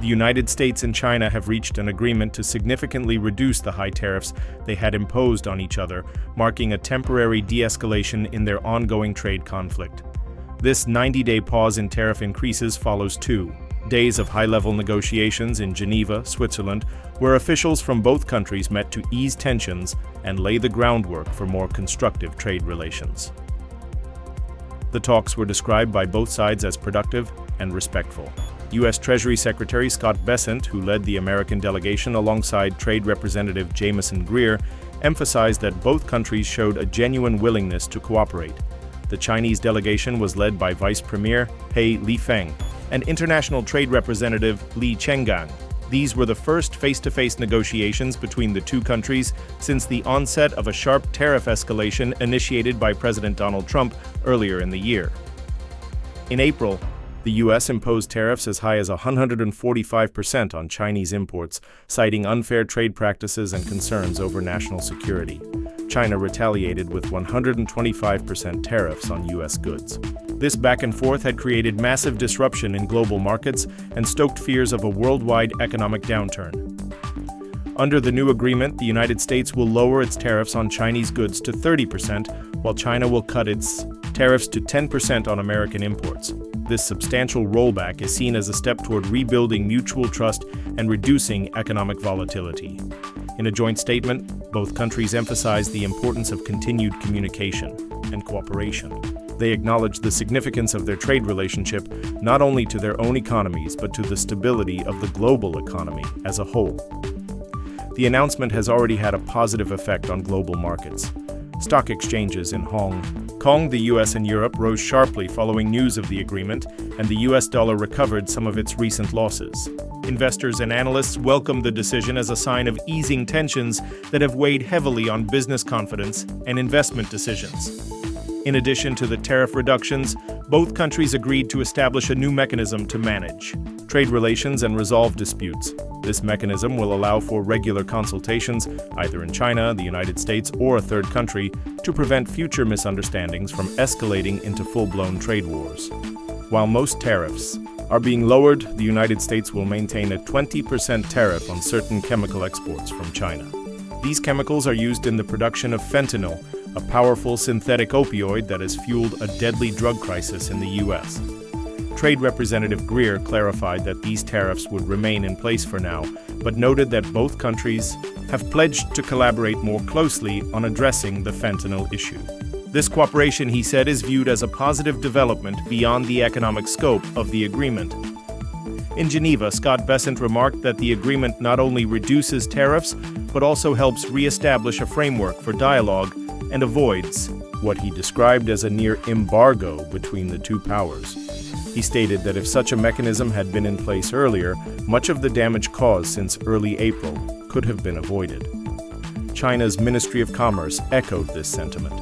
The United States and China have reached an agreement to significantly reduce the high tariffs they had imposed on each other, marking a temporary de-escalation in their ongoing trade conflict. This 90-day pause in tariff increases follows 2 days of high-level negotiations in Geneva, Switzerland, where officials from both countries met to ease tensions and lay the groundwork for more constructive trade relations. The talks were described by both sides as productive and respectful. U.S. Treasury Secretary Scott Bessent, who led the American delegation alongside Trade Representative Jamieson Greer, emphasized that both countries showed a genuine willingness to cooperate. The Chinese delegation was led by Vice Premier He Lifeng and International Trade Representative Li Chenggang. These were the first face-to-face negotiations between the two countries since the onset of a sharp tariff escalation initiated by President Donald Trump earlier in the year. In April, the U.S. imposed tariffs as high as 145% on Chinese imports, citing unfair trade practices and concerns over national security. China retaliated with 125% tariffs on U.S. goods. This back and forth had created massive disruption in global markets and stoked fears of a worldwide economic downturn. Under the new agreement, the United States will lower its tariffs on Chinese goods to 30%, while China will cut its tariffs to 10% on American imports. This substantial rollback is seen as a step toward rebuilding mutual trust and reducing economic volatility. In a joint statement, both countries emphasized the importance of continued communication and cooperation. They acknowledged the significance of their trade relationship not only to their own economies but to the stability of the global economy as a whole. The announcement has already had a positive effect on global markets. Stock exchanges in Hong Kong, the US, and Europe rose sharply following news of the agreement, and the US dollar recovered some of its recent losses. Investors and analysts welcomed the decision as a sign of easing tensions that have weighed heavily on business confidence and investment decisions. In addition to the tariff reductions, both countries agreed to establish a new mechanism to manage trade relations and resolve disputes. This mechanism will allow for regular consultations, either in China, the United States, or a third country, to prevent future misunderstandings from escalating into full-blown trade wars. While most tariffs are being lowered, the United States will maintain a 20% tariff on certain chemical exports from China. These chemicals are used in the production of fentanyl, a powerful synthetic opioid that has fueled a deadly drug crisis in the U.S. Trade Representative Greer clarified that these tariffs would remain in place for now, but noted that both countries have pledged to collaborate more closely on addressing the fentanyl issue. This cooperation, he said, is viewed as a positive development beyond the economic scope of the agreement. In Geneva, Scott Bessent remarked that the agreement not only reduces tariffs, but also helps re-establish a framework for dialogue and avoids what he described as a near embargo between the two powers. He stated that if such a mechanism had been in place earlier, much of the damage caused since early April could have been avoided. China's Ministry of Commerce echoed this sentiment,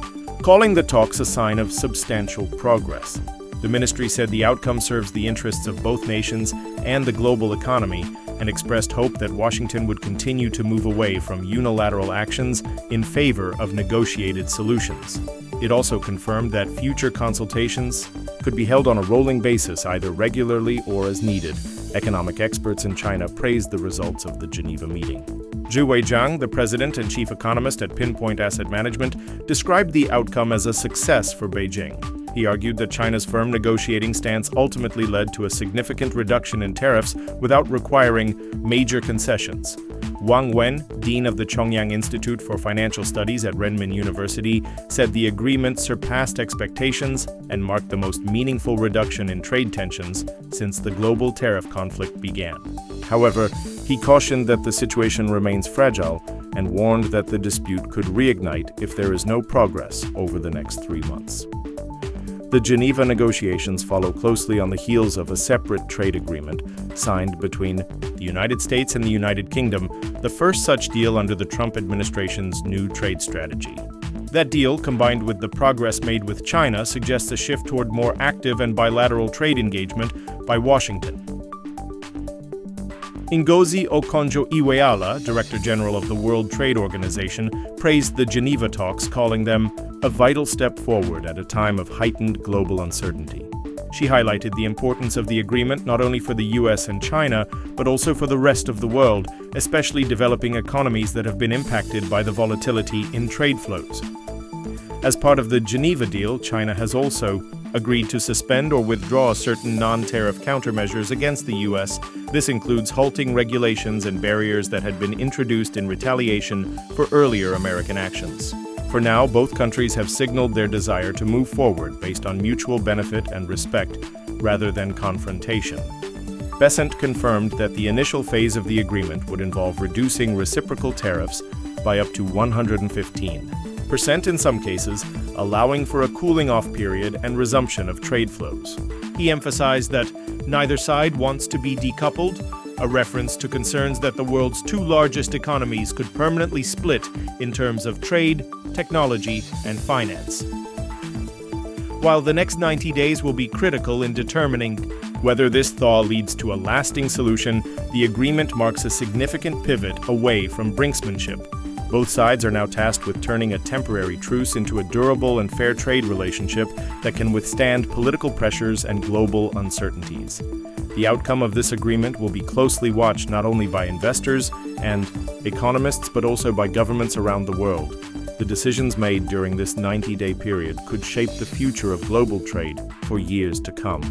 calling the talks a sign of substantial progress. The ministry said the outcome serves the interests of both nations and the global economy, and expressed hope that Washington would continue to move away from unilateral actions in favor of negotiated solutions. It also confirmed that future consultations could be held on a rolling basis, either regularly or as needed. Economic experts in China praised the results of the Geneva meeting. Zhu Weijiang, the president and chief economist at Pinpoint Asset Management, described the outcome as a success for Beijing. He argued that China's firm negotiating stance ultimately led to a significant reduction in tariffs without requiring major concessions. Wang Wen, dean of the Chongyang Institute for Financial Studies at Renmin University, said the agreement surpassed expectations and marked the most meaningful reduction in trade tensions since the global tariff conflict began. However, he cautioned that the situation remains fragile and warned that the dispute could reignite if there is no progress over the next 3 months. The Geneva negotiations follow closely on the heels of a separate trade agreement signed between the United States and the United Kingdom, the first such deal under the Trump administration's new trade strategy. That deal, combined with the progress made with China, suggests a shift toward more active and bilateral trade engagement by Washington. Ngozi Okonjo-Iweala, Director General of the World Trade Organization, praised the Geneva talks, calling them a vital step forward at a time of heightened global uncertainty. She highlighted the importance of the agreement not only for the US and China, but also for the rest of the world, especially developing economies that have been impacted by the volatility in trade flows. As part of the Geneva deal, China has also agreed to suspend or withdraw certain non-tariff countermeasures against the US. This includes halting regulations and barriers that had been introduced in retaliation for earlier American actions. For now, both countries have signaled their desire to move forward based on mutual benefit and respect, rather than confrontation. Bessent confirmed that the initial phase of the agreement would involve reducing reciprocal tariffs by up to 115% in some cases, allowing for a cooling-off period and resumption of trade flows. He emphasized that neither side wants to be decoupled, a reference to concerns that the world's two largest economies could permanently split in terms of trade, technology, and finance. While the next 90 days will be critical in determining whether this thaw leads to a lasting solution, the agreement marks a significant pivot away from brinksmanship. Both sides are now tasked with turning a temporary truce into a durable and fair trade relationship that can withstand political pressures and global uncertainties. The outcome of this agreement will be closely watched not only by investors and economists, but also by governments around the world. The decisions made during this 90-day period could shape the future of global trade for years to come.